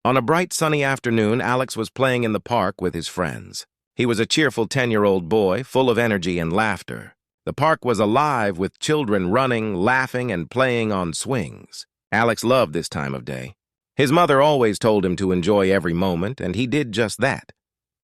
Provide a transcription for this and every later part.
On a bright sunny afternoon, Alex was playing in the park with his friends. He was a cheerful 10-year-old boy, full of energy and laughter. The park was alive with children running, laughing, and playing on swings. Alex loved this time of day. His mother always told him to enjoy every moment, and he did just that.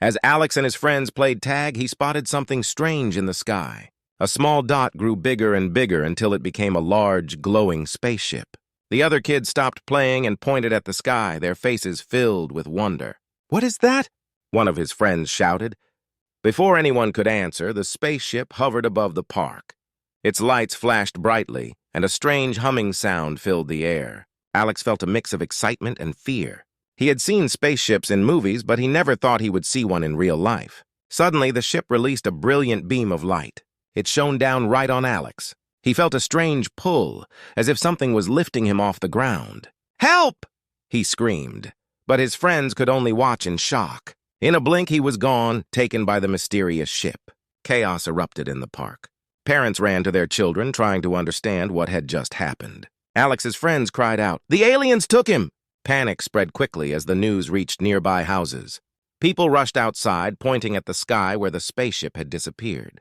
As Alex and his friends played tag, he spotted something strange in the sky. A small dot grew bigger and bigger until it became a large, glowing spaceship. The other kids stopped playing and pointed at the sky, their faces filled with wonder. "What is that?" one of his friends shouted. Before anyone could answer, the spaceship hovered above the park. Its lights flashed brightly, and a strange humming sound filled the air. Alex felt a mix of excitement and fear. He had seen spaceships in movies, but he never thought he would see one in real life. Suddenly, the ship released a brilliant beam of light. It shone down right on Alex. He felt a strange pull, as if something was lifting him off the ground. "Help!" he screamed, but his friends could only watch in shock. In a blink, he was gone, taken by the mysterious ship. Chaos erupted in the park. Parents ran to their children, trying to understand what had just happened. Alex's friends cried out, "The aliens took him!" Panic spread quickly as the news reached nearby houses. People rushed outside, pointing at the sky where the spaceship had disappeared.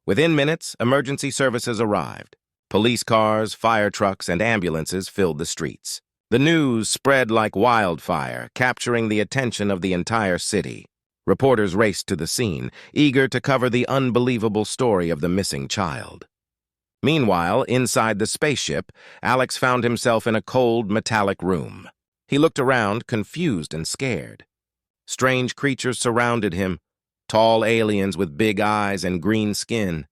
Within minutes, emergency services arrived. Police cars, fire trucks, and ambulances filled the streets. The news spread like wildfire, capturing the attention of the entire city. Reporters raced to the scene, eager to cover the unbelievable story of the missing child. Meanwhile, inside the spaceship, Alex found himself in a cold, metallic room. He looked around, confused and scared. Strange creatures surrounded him, tall aliens with big eyes and green skin.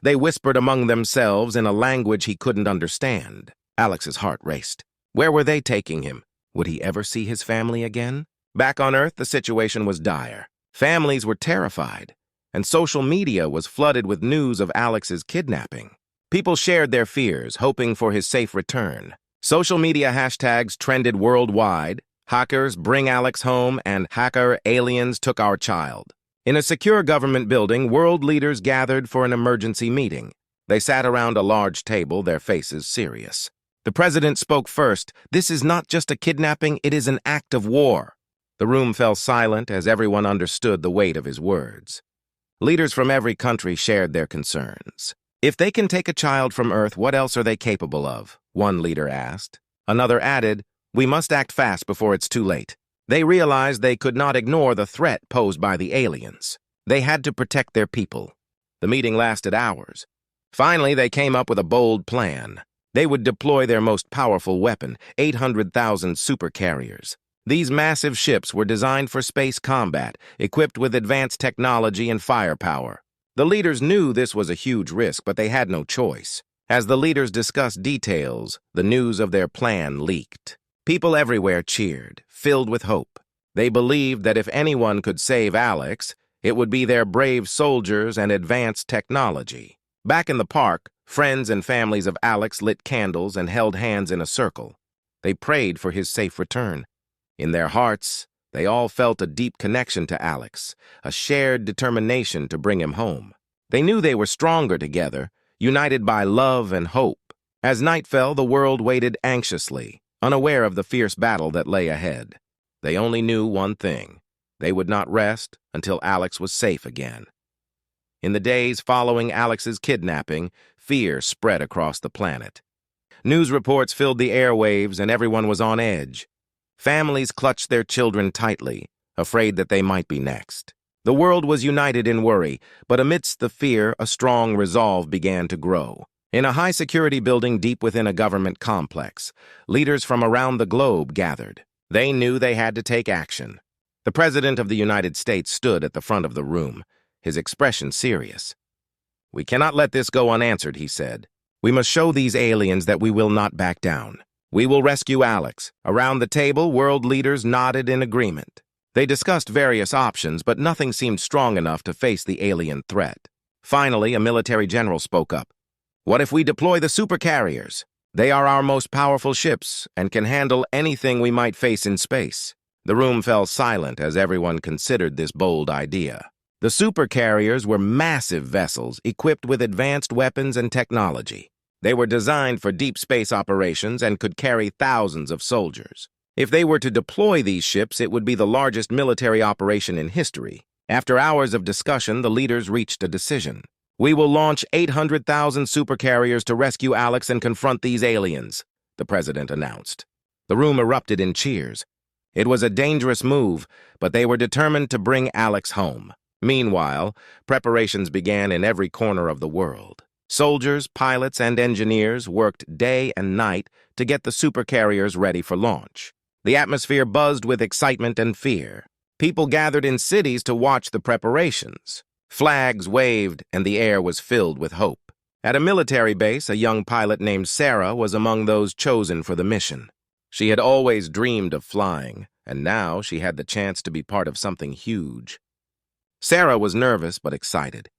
They whispered among themselves in a language he couldn't understand. Alex's heart raced. Where were they taking him? Would he ever see his family again? Back on Earth, the situation was dire. Families were terrified, and social media was flooded with news of Alex's kidnapping. People shared their fears, hoping for his safe return. Social media hashtags trended worldwide. Hackers, bring Alex home, and hacker, aliens took our child. In a secure government building, world leaders gathered for an emergency meeting. They sat around a large table, their faces serious. The president spoke first. "This is not just a kidnapping, it is an act of war." The room fell silent as everyone understood the weight of his words. Leaders from every country shared their concerns. "If they can take a child from Earth, what else are they capable of?" one leader asked. Another added, "We must act fast before it's too late." They realized they could not ignore the threat posed by the aliens. They had to protect their people. The meeting lasted hours. Finally, they came up with a bold plan. They would deploy their most powerful weapon, 800,000 Supercarriers. These massive ships were designed for space combat, equipped with advanced technology and firepower. The leaders knew this was a huge risk, but they had no choice. As the leaders discussed details, the news of their plan leaked. People everywhere cheered, filled with hope. They believed that if anyone could save Alex, it would be their brave soldiers and advanced technology. Back in the park, friends and families of Alex lit candles and held hands in a circle. They prayed for his safe return. In their hearts, they all felt a deep connection to Alex, a shared determination to bring him home. They knew they were stronger together, united by love and hope. As night fell, the world waited anxiously, unaware of the fierce battle that lay ahead. They only knew one thing. They would not rest until Alex was safe again. In the days following Alex's kidnapping, fear spread across the planet. News reports filled the airwaves and everyone was on edge. Families clutched their children tightly, afraid that they might be next. The world was united in worry, but amidst the fear, a strong resolve began to grow. In a high-security building deep within a government complex, leaders from around the globe gathered. They knew they had to take action. The President of the United States stood at the front of the room, his expression serious. "We cannot let this go unanswered," he said. "We must show these aliens that we will not back down. We will rescue Alex." Around the table, world leaders nodded in agreement. They discussed various options, but nothing seemed strong enough to face the alien threat. Finally, a military general spoke up. "What if we deploy the Supercarriers? They are our most powerful ships and can handle anything we might face in space." The room fell silent as everyone considered this bold idea. The Supercarriers were massive vessels equipped with advanced weapons and technology. They were designed for deep space operations and could carry thousands of soldiers. If they were to deploy these ships, it would be the largest military operation in history. After hours of discussion, the leaders reached a decision. "We will launch 800,000 supercarriers to rescue Alex and confront these aliens," the president announced. The room erupted in cheers. It was a dangerous move, but they were determined to bring Alex home. Meanwhile, preparations began in every corner of the world. Soldiers, pilots, and engineers worked day and night to get the supercarriers ready for launch. The atmosphere buzzed with excitement and fear. People gathered in cities to watch the preparations. Flags waved, and the air was filled with hope. At a military base, a young pilot named Sarah was among those chosen for the mission. She had always dreamed of flying, and now she had the chance to be part of something huge. Sarah was nervous but excited.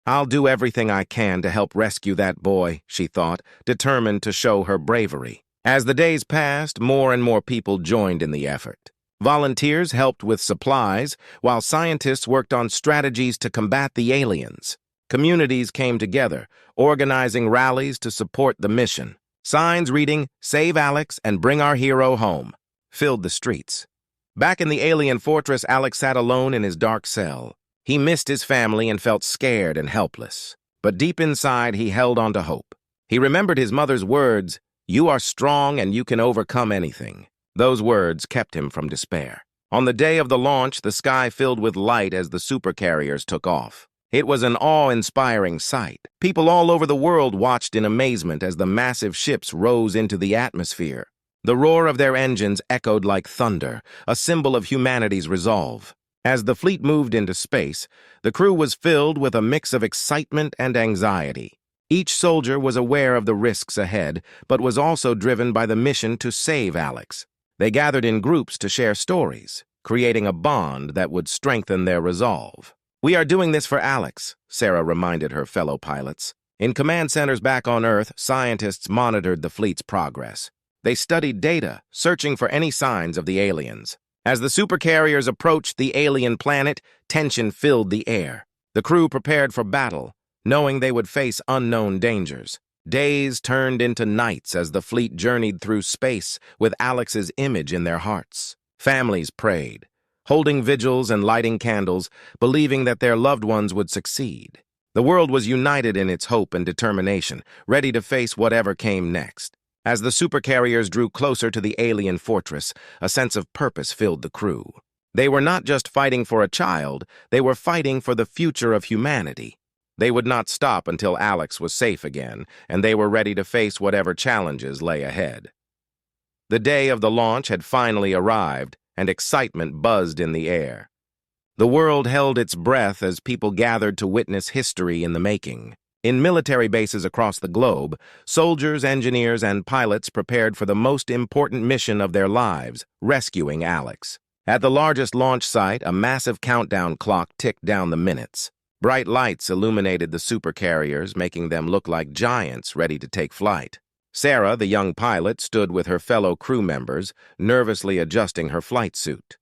"I'll do everything I can to help rescue that boy," she thought, determined to show her bravery. As the days passed, more and more people joined in the effort. Volunteers helped with supplies, while scientists worked on strategies to combat the aliens. Communities came together, organizing rallies to support the mission. Signs reading, "Save Alex and bring our hero home," filled the streets. Back in the alien fortress, Alex sat alone in his dark cell. He missed his family and felt scared and helpless. But deep inside, he held on to hope. He remembered his mother's words, "You are strong and you can overcome anything." Those words kept him from despair. On the day of the launch, the sky filled with light as the supercarriers took off. It was an awe-inspiring sight. People all over the world watched in amazement as the massive ships rose into the atmosphere. The roar of their engines echoed like thunder, a symbol of humanity's resolve. As the fleet moved into space, the crew was filled with a mix of excitement and anxiety. Each soldier was aware of the risks ahead, but was also driven by the mission to save Alex. They gathered in groups to share stories, creating a bond that would strengthen their resolve. "We are doing this for Alex," Sarah reminded her fellow pilots. In command centers back on Earth, scientists monitored the fleet's progress. They studied data, searching for any signs of the aliens. As the supercarriers approached the alien planet, tension filled the air. The crew prepared for battle, knowing they would face unknown dangers. Days turned into nights as the fleet journeyed through space with Alex's image in their hearts. Families prayed, holding vigils and lighting candles, believing that their loved ones would succeed. The world was united in its hope and determination, ready to face whatever came next. As the supercarriers drew closer to the alien fortress, a sense of purpose filled the crew. They were not just fighting for a child, they were fighting for the future of humanity. They would not stop until Alex was safe again, and they were ready to face whatever challenges lay ahead. The day of the launch had finally arrived, and excitement buzzed in the air. The world held its breath as people gathered to witness history in the making. In military bases across the globe, soldiers, engineers, and pilots prepared for the most important mission of their lives, rescuing Alex. At the largest launch site, a massive countdown clock ticked down the minutes. Bright lights illuminated the supercarriers, making them look like giants ready to take flight. Sarah, the young pilot, stood with her fellow crew members, nervously adjusting her flight suit.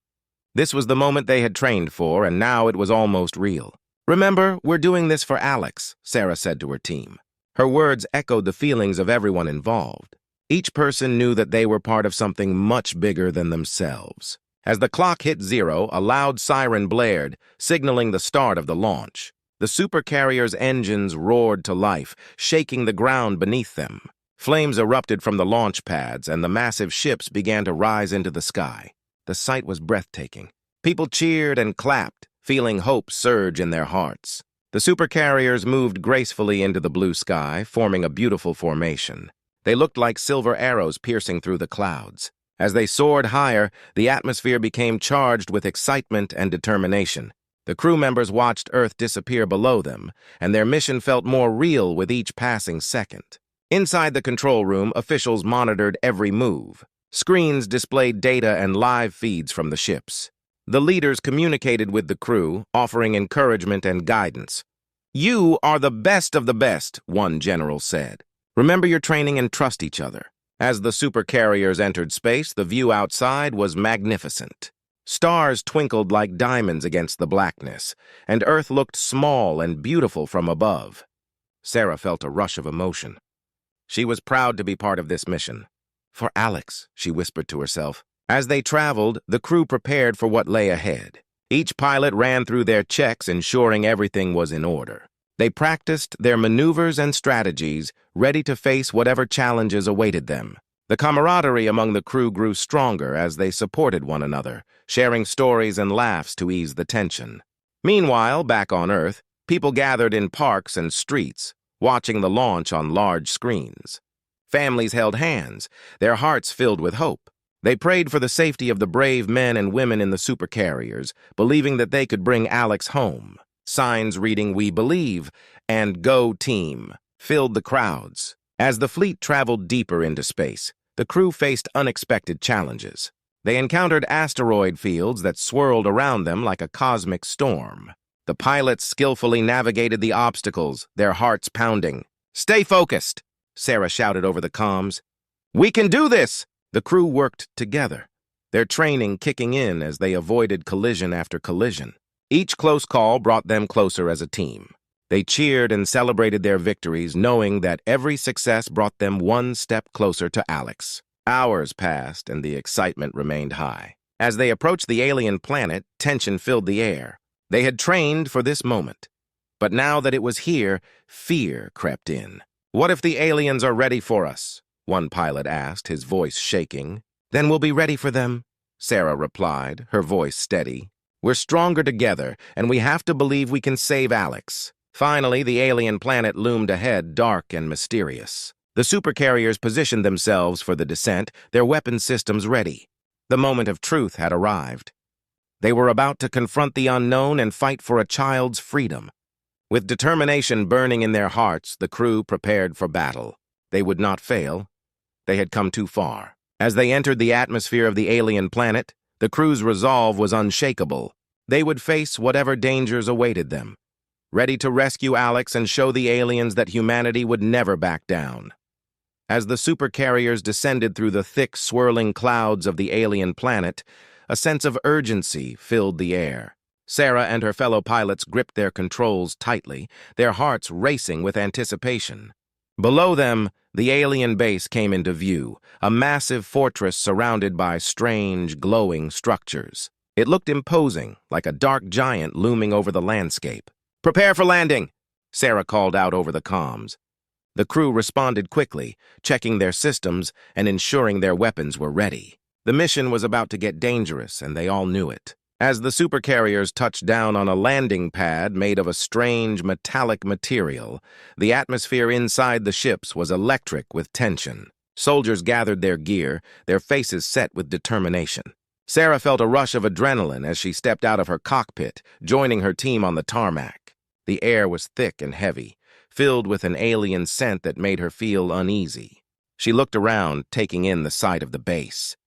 This was the moment they had trained for, and now it was almost real. "Remember, we're doing this for Alex," Sarah said to her team. Her words echoed the feelings of everyone involved. Each person knew that they were part of something much bigger than themselves. As the clock hit 0, a loud siren blared, signaling the start of the launch. The supercarrier's engines roared to life, shaking the ground beneath them. Flames erupted from the launch pads, and the massive ships began to rise into the sky. The sight was breathtaking. People cheered and clapped, feeling hope surge in their hearts. The supercarriers moved gracefully into the blue sky, forming a beautiful formation. They looked like silver arrows piercing through the clouds. As they soared higher, the atmosphere became charged with excitement and determination. The crew members watched Earth disappear below them, and their mission felt more real with each passing second. Inside the control room, officials monitored every move. Screens displayed data and live feeds from the ships. The leaders communicated with the crew, offering encouragement and guidance. "You are the best of the best," one general said. "Remember your training and trust each other." As the supercarriers entered space, the view outside was magnificent. Stars twinkled like diamonds against the blackness, and Earth looked small and beautiful from above. Sarah felt a rush of emotion. She was proud to be part of this mission. "For Alex," she whispered to herself. As they traveled, the crew prepared for what lay ahead. Each pilot ran through their checks, ensuring everything was in order. They practiced their maneuvers and strategies, ready to face whatever challenges awaited them. The camaraderie among the crew grew stronger as they supported one another, sharing stories and laughs to ease the tension. Meanwhile, back on Earth, people gathered in parks and streets, watching the launch on large screens. Families held hands, their hearts filled with hope. They prayed for the safety of the brave men and women in the Supercarriers, believing that they could bring Alex home. Signs reading "We Believe" and "Go Team" filled the crowds. As the fleet traveled deeper into space, the crew faced unexpected challenges. They encountered asteroid fields that swirled around them like a cosmic storm. The pilots skillfully navigated the obstacles, their hearts pounding. "Stay focused," Sarah shouted over the comms. "We can do this!" The crew worked together, their training kicking in as they avoided collision after collision. Each close call brought them closer as a team. They cheered and celebrated their victories, knowing that every success brought them one step closer to Alex. Hours passed, and the excitement remained high. As they approached the alien planet, tension filled the air. They had trained for this moment. But now that it was here, fear crept in. "What if the aliens are ready for us?" one pilot asked, his voice shaking. "Then we'll be ready for them," Sarah replied, her voice steady. "We're stronger together, and we have to believe we can save Alex." Finally, the alien planet loomed ahead, dark and mysterious. The supercarriers positioned themselves for the descent, their weapon systems ready. The moment of truth had arrived. They were about to confront the unknown and fight for a child's freedom. With determination burning in their hearts, the crew prepared for battle. They would not fail. They had come too far. As they entered the atmosphere of the alien planet, the crew's resolve was unshakable. They would face whatever dangers awaited them, ready to rescue Alex and show the aliens that humanity would never back down. As the supercarriers descended through the thick, swirling clouds of the alien planet, a sense of urgency filled the air. Sarah and her fellow pilots gripped their controls tightly, their hearts racing with anticipation. Below them, the alien base came into view, a massive fortress surrounded by strange, glowing structures. It looked imposing, like a dark giant looming over the landscape. "Prepare for landing," Sarah called out over the comms. The crew responded quickly, checking their systems and ensuring their weapons were ready. The mission was about to get dangerous, and they all knew it. As the supercarriers touched down on a landing pad made of a strange metallic material, the atmosphere inside the ships was electric with tension. Soldiers gathered their gear, their faces set with determination. Sarah felt a rush of adrenaline as she stepped out of her cockpit, joining her team on the tarmac. The air was thick and heavy, filled with an alien scent that made her feel uneasy. She looked around, taking in the sight of the base.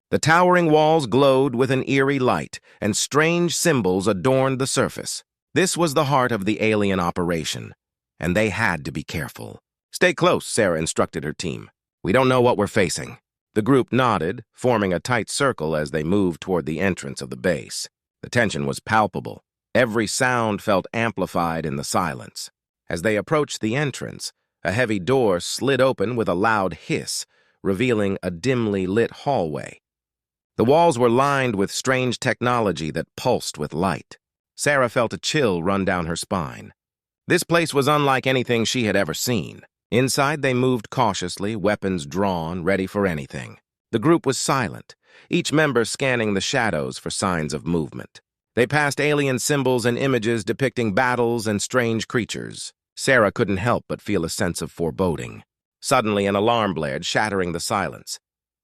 The towering walls glowed with an eerie light, and strange symbols adorned the surface. This was the heart of the alien operation, and they had to be careful. "Stay close," Sarah instructed her team. "We don't know what we're facing." The group nodded, forming a tight circle as they moved toward the entrance of the base. The tension was palpable. Every sound felt amplified in the silence. As they approached the entrance, a heavy door slid open with a loud hiss, revealing a dimly lit hallway. The walls were lined with strange technology that pulsed with light. Sarah felt a chill run down her spine. This place was unlike anything she had ever seen. Inside, they moved cautiously, weapons drawn, ready for anything. The group was silent, each member scanning the shadows for signs of movement. They passed alien symbols and images depicting battles and strange creatures. Sarah couldn't help but feel a sense of foreboding. Suddenly, an alarm blared, shattering the silence.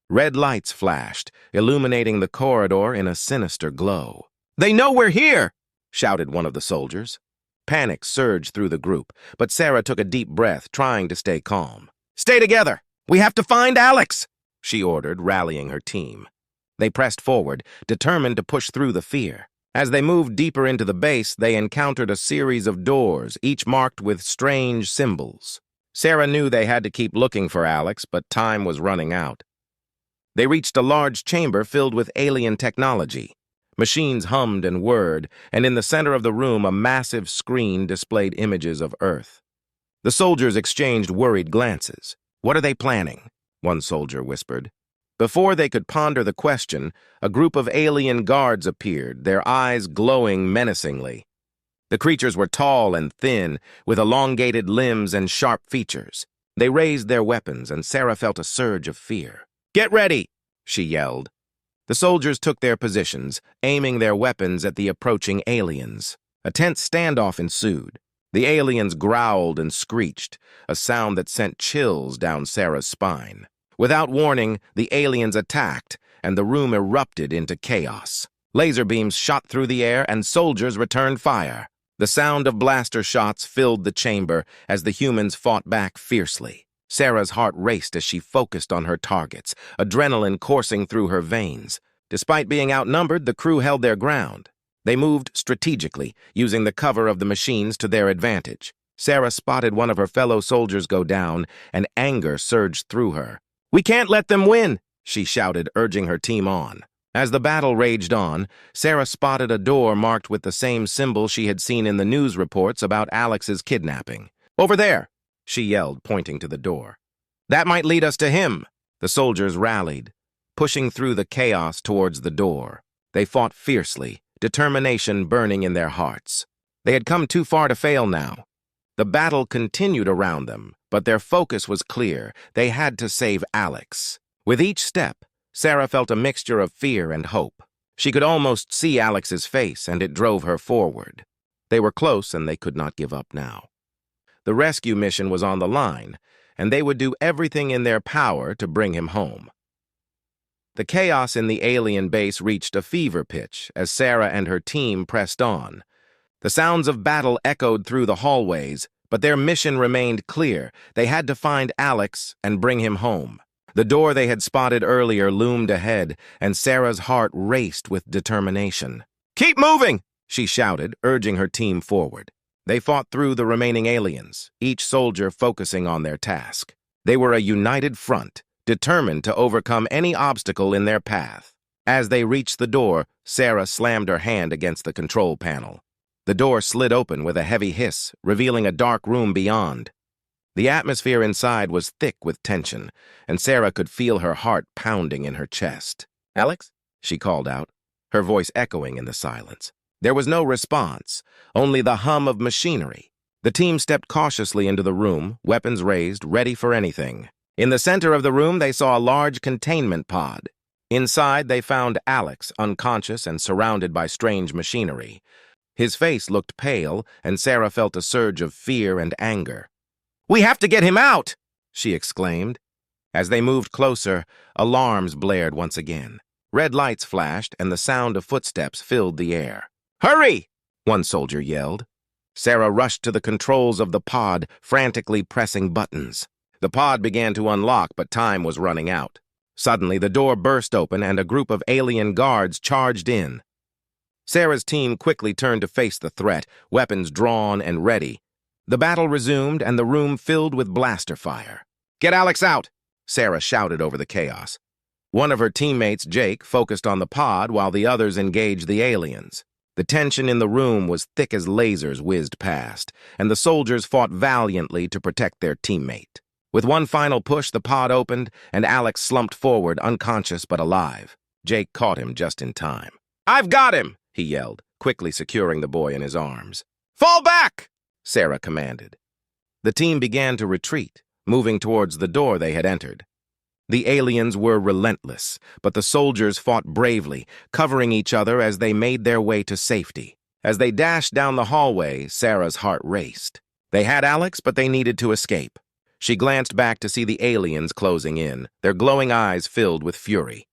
Red lights flashed, illuminating the corridor in a sinister glow. "They know we're here!" shouted one of the soldiers. Panic surged through the group, but Sarah took a deep breath, trying to stay calm. "Stay together! We have to find Alex!" she ordered, rallying her team. They pressed forward, determined to push through the fear. As they moved deeper into the base, they encountered a series of doors, each marked with strange symbols. Sarah knew they had to keep looking for Alex, but time was running out. They reached a large chamber filled with alien technology. Machines hummed and whirred, and in the center of the room a massive screen displayed images of Earth. The soldiers exchanged worried glances. "What are they planning?" one soldier whispered. Before they could ponder the question, a group of alien guards appeared, their eyes glowing menacingly. The creatures were tall and thin, with elongated limbs and sharp features. They raised their weapons, and Sarah felt a surge of fear. "Get ready!" she yelled. The soldiers took their positions, aiming their weapons at the approaching aliens. A tense standoff ensued. The aliens growled and screeched, a sound that sent chills down Sarah's spine. Without warning, the aliens attacked, and the room erupted into chaos. Laser beams shot through the air, and soldiers returned fire. The sound of blaster shots filled the chamber as the humans fought back fiercely. Sarah's heart raced as she focused on her targets, adrenaline coursing through her veins. Despite being outnumbered, the crew held their ground. They moved strategically, using the cover of the machines to their advantage. Sarah spotted one of her fellow soldiers go down, and anger surged through her. "We can't let them win!" she shouted, urging her team on. As the battle raged on, Sarah spotted a door marked with the same symbol she had seen in the news reports about Alex's kidnapping. "Over there!" she yelled, pointing to the door. "That might lead us to him!" The soldiers rallied, pushing through the chaos towards the door. They fought fiercely, determination burning in their hearts. They had come too far to fail now. The battle continued around them, but their focus was clear. They had to save Alex. With each step, Sarah felt a mixture of fear and hope. She could almost see Alex's face, and it drove her forward. They were close, and they could not give up now. The rescue mission was on the line, and they would do everything in their power to bring him home. The chaos in the alien base reached a fever pitch as Sarah and her team pressed on. The sounds of battle echoed through the hallways, but their mission remained clear. They had to find Alex and bring him home. The door they had spotted earlier loomed ahead, and Sarah's heart raced with determination. "Keep moving!" she shouted, urging her team forward. They fought through the remaining aliens, each soldier focusing on their task. They were a united front, determined to overcome any obstacle in their path. As they reached the door, Sarah slammed her hand against the control panel. The door slid open with a heavy hiss, revealing a dark room beyond. The atmosphere inside was thick with tension, and Sarah could feel her heart pounding in her chest. "Alex?" she called out, her voice echoing in the silence. There was no response, only the hum of machinery. The team stepped cautiously into the room, weapons raised, ready for anything. In the center of the room, they saw a large containment pod. Inside, they found Alex, unconscious and surrounded by strange machinery. His face looked pale, and Sarah felt a surge of fear and anger. "We have to get him out!" she exclaimed. As they moved closer, alarms blared once again. Red lights flashed, and the sound of footsteps filled the air. "Hurry!" one soldier yelled. Sarah rushed to the controls of the pod, frantically pressing buttons. The pod began to unlock, but time was running out. Suddenly, the door burst open, and a group of alien guards charged in. Sarah's team quickly turned to face the threat, weapons drawn and ready. The battle resumed, and the room filled with blaster fire. "Get Alex out!" Sarah shouted over the chaos. One of her teammates, Jake, focused on the pod while the others engaged the aliens. The tension in the room was thick as lasers whizzed past, and the soldiers fought valiantly to protect their teammate. With one final push, the pod opened, and Alex slumped forward, unconscious but alive. Jake caught him just in time. "I've got him!" he yelled, quickly securing the boy in his arms. "Fall back!" Sarah commanded. The team began to retreat, moving towards the door they had entered. The aliens were relentless, but the soldiers fought bravely, covering each other as they made their way to safety. As they dashed down the hallway, Sarah's heart raced. They had Alex, but they needed to escape. She glanced back to see the aliens closing in, their glowing eyes filled with fury.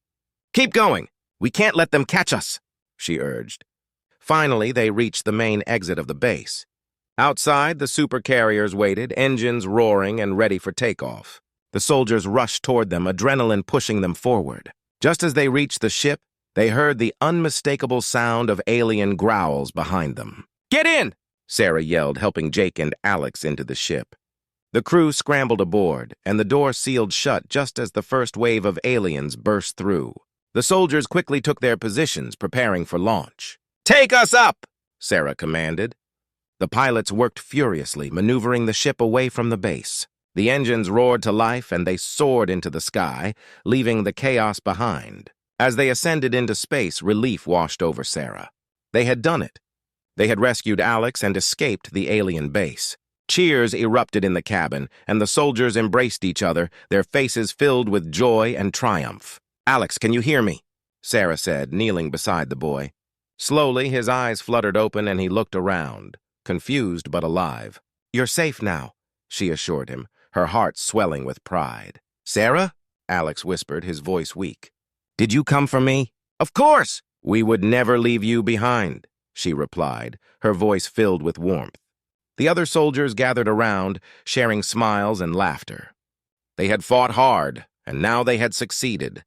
"Keep going! We can't let them catch us!" she urged. Finally, they reached the main exit of the base. Outside, the Supercarriers waited, engines roaring and ready for takeoff. The soldiers rushed toward them, adrenaline pushing them forward. Just as they reached the ship, they heard the unmistakable sound of alien growls behind them. "Get in!" Sarah yelled, helping Jake and Alex into the ship. The crew scrambled aboard, and the door sealed shut just as the first wave of aliens burst through. The soldiers quickly took their positions, preparing for launch. "Take us up!" Sarah commanded. The pilots worked furiously, maneuvering the ship away from the base. The engines roared to life and they soared into the sky, leaving the chaos behind. As they ascended into space, relief washed over Sarah. They had done it. They had rescued Alex and escaped the alien base. Cheers erupted in the cabin, and the soldiers embraced each other, their faces filled with joy and triumph. "Alex, can you hear me?" Sarah said, kneeling beside the boy. Slowly, his eyes fluttered open and he looked around, confused but alive. "You're safe now," she assured him, her heart swelling with pride. "Sarah?" Alex whispered, his voice weak. "Did you come for me?" "Of course!" "We would never leave you behind," she replied, her voice filled with warmth. The other soldiers gathered around, sharing smiles and laughter. They had fought hard, and now they had succeeded.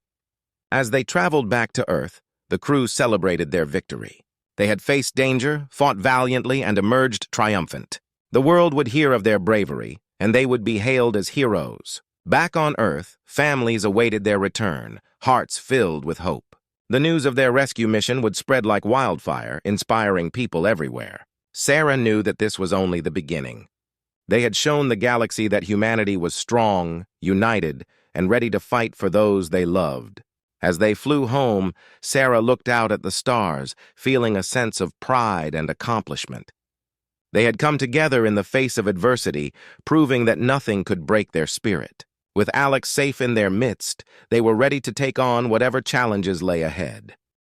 As they traveled back to Earth, the crew celebrated their victory. They had faced danger, fought valiantly, and emerged triumphant. The world would hear of their bravery, and they would be hailed as heroes. Back on Earth, families awaited their return, hearts filled with hope. The news of their rescue mission would spread like wildfire, inspiring people everywhere. Sarah knew that this was only the beginning. They had shown the galaxy that humanity was strong, united, and ready to fight for those they loved. As they flew home, Sarah looked out at the stars, feeling a sense of pride and accomplishment. They had come together in the face of adversity, proving that nothing could break their spirit. With Alex safe in their midst, they were ready to take on whatever challenges lay ahead.